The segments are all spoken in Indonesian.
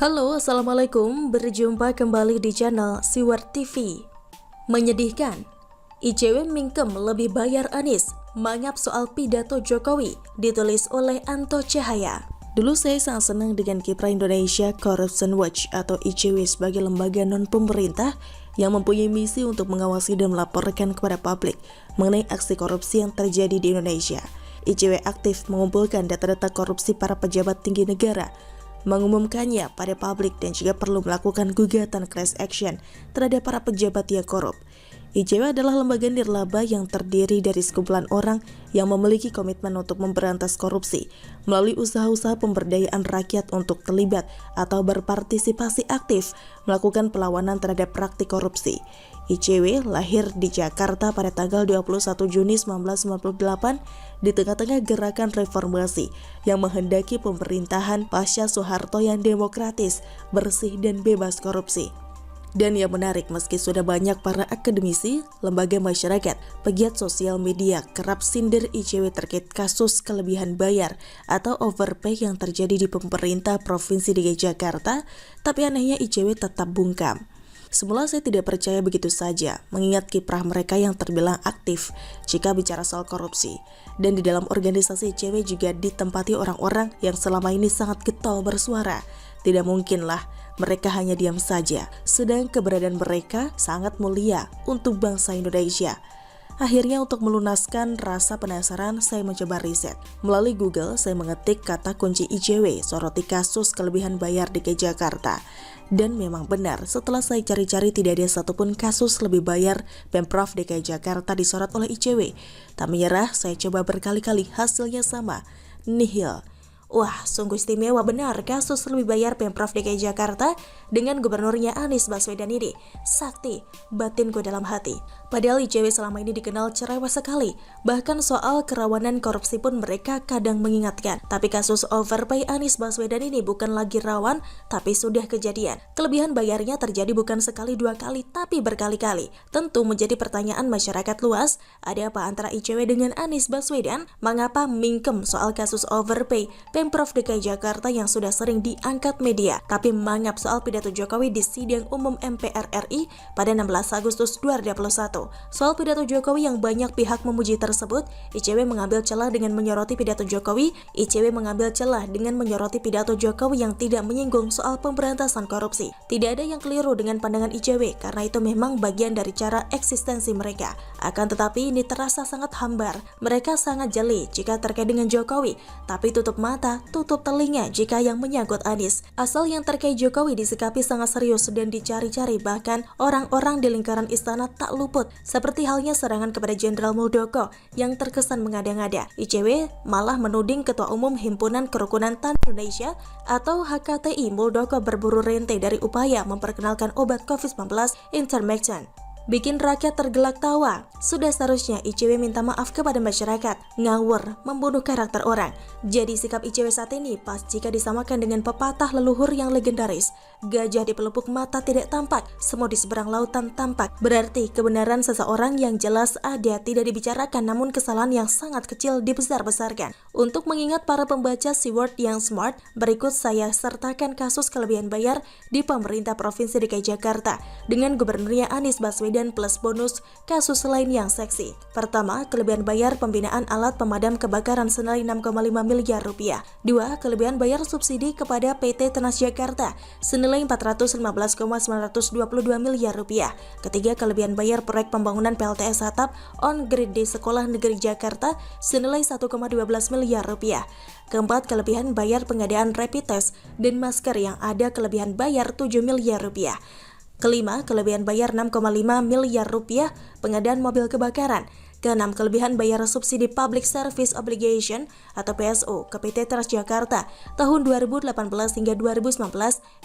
Halo, Assalamualaikum. Berjumpa kembali di channel Siwar TV. Menyedihkan, ICW mingkem lebih bayar Anies, mangap soal pidato Jokowi, ditulis oleh Anto Cahaya. Dulu saya sangat senang dengan kiprah Indonesia Corruption Watch atau ICW sebagai lembaga non-pemerintah yang mempunyai misi untuk mengawasi dan melaporkan kepada publik mengenai aksi korupsi yang terjadi di Indonesia. ICW aktif mengumpulkan data-data korupsi para pejabat tinggi negara, mengumumkannya pada publik dan juga perlu melakukan gugatan class action terhadap para pejabat yang korup. ICW adalah lembaga nirlaba yang terdiri dari sekumpulan orang yang memiliki komitmen untuk memberantas korupsi melalui usaha-usaha pemberdayaan rakyat untuk terlibat atau berpartisipasi aktif melakukan perlawanan terhadap praktik korupsi. ICW lahir di Jakarta pada tanggal 21 Juni 1998 di tengah-tengah gerakan reformasi yang menghendaki pemerintahan pasca Soeharto yang demokratis, bersih dan bebas korupsi. Dan yang menarik, meski sudah banyak para akademisi, lembaga masyarakat, pegiat sosial media kerap sindir ICW terkait kasus kelebihan bayar atau overpay yang terjadi di pemerintah Provinsi DKI Jakarta, tapi anehnya ICW tetap bungkam. Semula saya tidak percaya begitu saja, mengingat kiprah mereka yang terbilang aktif jika bicara soal korupsi. Dan di dalam organisasi ICW juga ditempati orang-orang yang selama ini sangat getol bersuara. Tidak mungkinlah mereka hanya diam saja, sedang keberadaan mereka sangat mulia untuk bangsa Indonesia. Akhirnya untuk melunaskan rasa penasaran, saya mencoba riset. Melalui Google, saya mengetik kata kunci ICW, soroti kasus kelebihan bayar DKI Jakarta. Dan memang benar, setelah saya cari-cari tidak ada satupun kasus lebih bayar Pemprov DKI Jakarta disorot oleh ICW. Tak menyerah, saya coba berkali-kali, hasilnya sama, nihil. Wah, sungguh istimewa benar kasus lebih bayar Pemprov DKI Jakarta dengan gubernurnya Anies Baswedan ini. Sakti, batinku dalam hati. Padahal ICW selama ini dikenal cerewet sekali. Bahkan soal kerawanan korupsi pun mereka kadang mengingatkan. Tapi kasus overpay Anies Baswedan ini bukan lagi rawan, tapi sudah kejadian. Kelebihan bayarnya terjadi bukan sekali dua kali, tapi berkali-kali. Tentu menjadi pertanyaan masyarakat luas, ada apa antara ICW dengan Anies Baswedan? Mengapa mingkem soal kasus overpay Pemprov DKI Jakarta yang sudah sering diangkat media, tapi mangap soal pidato Jokowi di sidang umum MPR RI pada 16 Agustus 2021. Soal pidato Jokowi yang banyak pihak memuji tersebut, ICW mengambil celah dengan menyoroti pidato Jokowi. ICW mengambil celah dengan menyoroti pidato Jokowi yang tidak menyinggung soal pemberantasan korupsi. Tidak ada yang keliru dengan pandangan ICW karena itu memang bagian dari cara eksistensi mereka. Akan tetapi ini terasa sangat hambar. Mereka sangat jeli jika terkait dengan Jokowi, tapi tutup mata, tutup telinga jika yang menyangkut Anies. Asal yang terkait Jokowi disikapi sangat serius dan dicari-cari, bahkan orang-orang di lingkaran istana tak luput. Seperti halnya serangan kepada Jenderal Muldoko yang terkesan mengada-ngada. ICW malah menuding Ketua Umum Himpunan Kerukunan Tani Indonesia atau HKTI Muldoko berburu rente dari upaya memperkenalkan obat COVID-19 Ivermectin. Bikin rakyat tergelak tawa. Sudah seharusnya ICW minta maaf kepada masyarakat. Ngawur, membunuh karakter orang. Jadi sikap ICW saat ini pas jika disamakan dengan pepatah leluhur yang legendaris. Gajah di pelupuk mata tidak tampak, semua di seberang lautan tampak. Berarti kebenaran seseorang yang jelas ada tidak dibicarakan, namun kesalahan yang sangat kecil dibesar-besarkan. Untuk mengingat para pembaca Siwar yang smart, berikut saya sertakan kasus kelebihan bayar di pemerintah Provinsi DKI Jakarta dengan gubernurnya Anies Baswedan plus bonus kasus lain yang seksi. Pertama, kelebihan bayar pembinaan alat pemadam kebakaran senilai 6,5 miliar rupiah. Dua, kelebihan bayar subsidi kepada PT Transjakarta senilai 415,922 miliar rupiah. Ketiga, kelebihan bayar proyek pembangunan PLTS atap on grid di Sekolah Negeri Jakarta senilai 1,12 miliar rupiah. Keempat, kelebihan bayar pengadaan rapid test dan masker yang ada kelebihan bayar 7 miliar rupiah. Kelima, kelebihan bayar 6,5 miliar rupiah pengadaan mobil kebakaran. Keenam, kelebihan bayar subsidi Public Service Obligation atau PSO ke PT Transjakarta tahun 2018 hingga 2019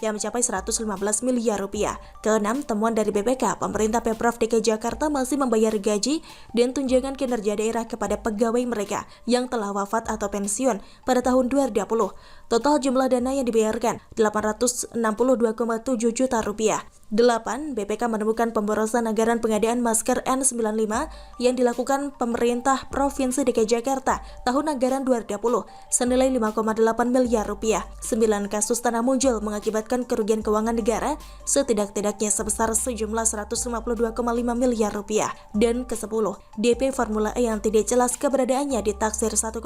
yang mencapai 115 miliar rupiah. Keenam, temuan dari BPK, pemerintah Pemprov DKI Jakarta masih membayar gaji dan tunjangan kinerja daerah kepada pegawai mereka yang telah wafat atau pensiun pada tahun 2020. Total jumlah dana yang dibayarkan 862,7 juta rupiah. 8. BPK menemukan pemborosan anggaran pengadaan masker N95 yang dilakukan dilakukan pemerintah Provinsi DKI Jakarta tahun anggaran 2020 senilai 5,8 miliar rupiah. 9 kasus tanah muncul mengakibatkan kerugian keuangan negara setidak-tidaknya sebesar sejumlah 152,5 miliar rupiah. Dan ke-10, DP Formula E yang tidak jelas keberadaannya ditaksir 1,1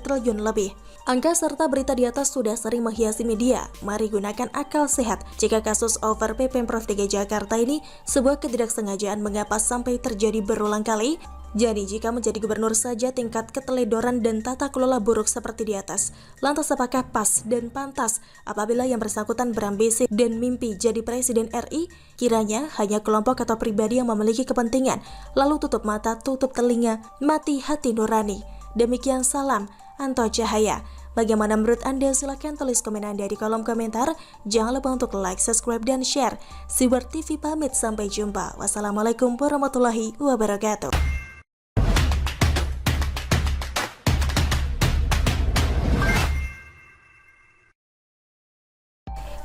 triliun lebih. Angka serta berita di atas sudah sering menghiasi media. Mari gunakan akal sehat. Jika kasus overpay Pemprov DKI Jakarta ini sebuah ketidaksengajaan, mengapa sampai terjadi berulang kali? Jadi jika menjadi gubernur saja tingkat keteledoran dan tata kelola buruk seperti di atas, lantas apakah pas dan pantas apabila yang bersangkutan berambisi dan mimpi jadi presiden RI? Kiranya hanya kelompok atau pribadi yang memiliki kepentingan, lalu tutup mata, tutup telinga, mati hati nurani. Demikian salam Anto Cahaya. Bagaimana menurut Anda? Silahkan tulis komen Anda di kolom komentar. Jangan lupa untuk like, subscribe, dan share. Siwar TV pamit, sampai jumpa. Wassalamualaikum warahmatullahi wabarakatuh.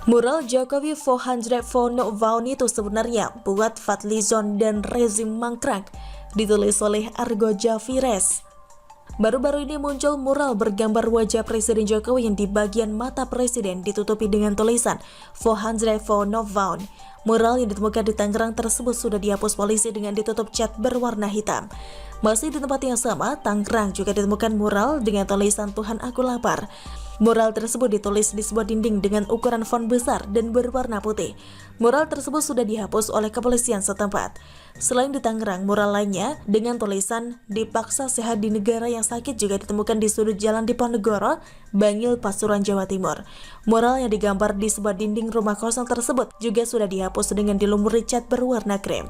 Mural Jokowi 400 for no vote itu sebenarnya buat Fadlizon dan rezim mangkrak, ditulis oleh Argo Javires. Baru-baru ini muncul mural bergambar wajah Presiden Jokowi yang di bagian mata Presiden ditutupi dengan tulisan 400 for no vote. Mural yang ditemukan di Tangerang tersebut sudah dihapus polisi dengan ditutup cat berwarna hitam. Masih di tempat yang sama, Tangerang juga ditemukan mural dengan tulisan Tuhan aku lapar. Mural tersebut ditulis di sebuah dinding dengan ukuran font besar dan berwarna putih. Mural tersebut sudah dihapus oleh kepolisian setempat. Selain di Tangerang, mural lainnya dengan tulisan dipaksa sehat di negara yang sakit juga ditemukan di sudut jalan Diponegoro, Bangil, Pasuruan, Jawa Timur. Mural yang digambar di sebuah dinding rumah kosong tersebut juga sudah dihapus dengan dilumuri cat berwarna krem.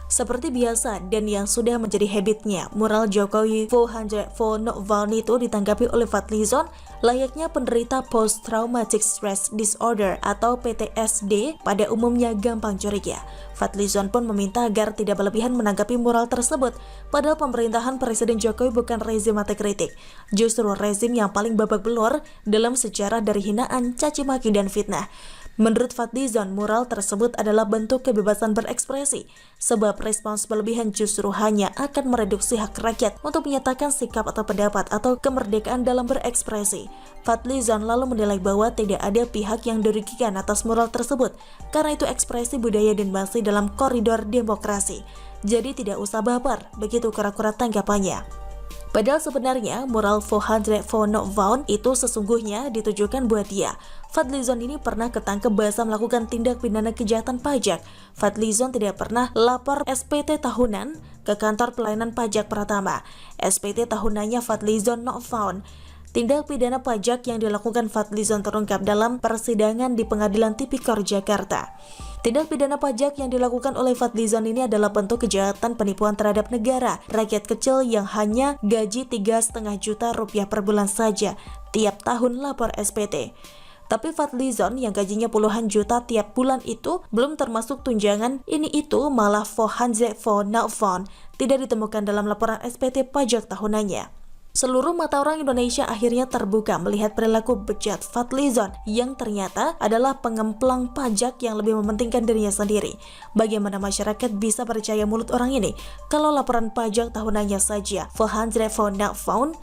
Seperti biasa dan yang sudah menjadi habitnya, mural Jokowi 400 for no vote itu ditanggapi oleh Fadlizon layaknya penderita Post Traumatic Stress Disorder atau PTSD pada umumnya gampang curiga. Fadlizon pun meminta agar tidak berlebihan menanggapi mural tersebut, padahal pemerintahan Presiden Jokowi bukan rezim mati kritik, justru rezim yang paling babak belur dalam sejarah dari hinaan, caci maki, dan fitnah. Menurut Fadlizon, mural tersebut adalah bentuk kebebasan berekspresi, sebab respons berlebihan justru hanya akan mereduksi hak rakyat untuk menyatakan sikap atau pendapat atau kemerdekaan dalam berekspresi. Fadlizon lalu menilai bahwa tidak ada pihak yang dirugikan atas mural tersebut, karena itu ekspresi budaya dan masih dalam koridor demokrasi. Jadi tidak usah baper, begitu kura-kura tanggapannya. Padahal sebenarnya mural 400 for no vote itu sesungguhnya ditujukan buat dia. Fadlizon ini pernah ketangkep basah melakukan tindak pidana kejahatan pajak. Fadlizon tidak pernah lapor SPT tahunan ke kantor pelayanan pajak Pratama. SPT tahunannya Fadlizon not found. Tindak pidana pajak yang dilakukan Fadlizon terungkap dalam persidangan di Pengadilan Tipikor Jakarta. Tindak pidana pajak yang dilakukan oleh Fadlizon ini adalah bentuk kejahatan penipuan terhadap negara, rakyat kecil yang hanya gaji 3,5 juta rupiah per bulan saja tiap tahun lapor SPT. Tapi Fadlizon yang gajinya puluhan juta tiap bulan itu belum termasuk tunjangan ini itu malah 400 for no vote tidak ditemukan dalam laporan SPT pajak tahunannya. Seluruh mata orang Indonesia akhirnya terbuka melihat perilaku bejat Fadlizon yang ternyata adalah pengemplang pajak yang lebih mementingkan dirinya sendiri. Bagaimana masyarakat bisa percaya mulut orang ini kalau laporan pajak tahunannya saja 400 for no vote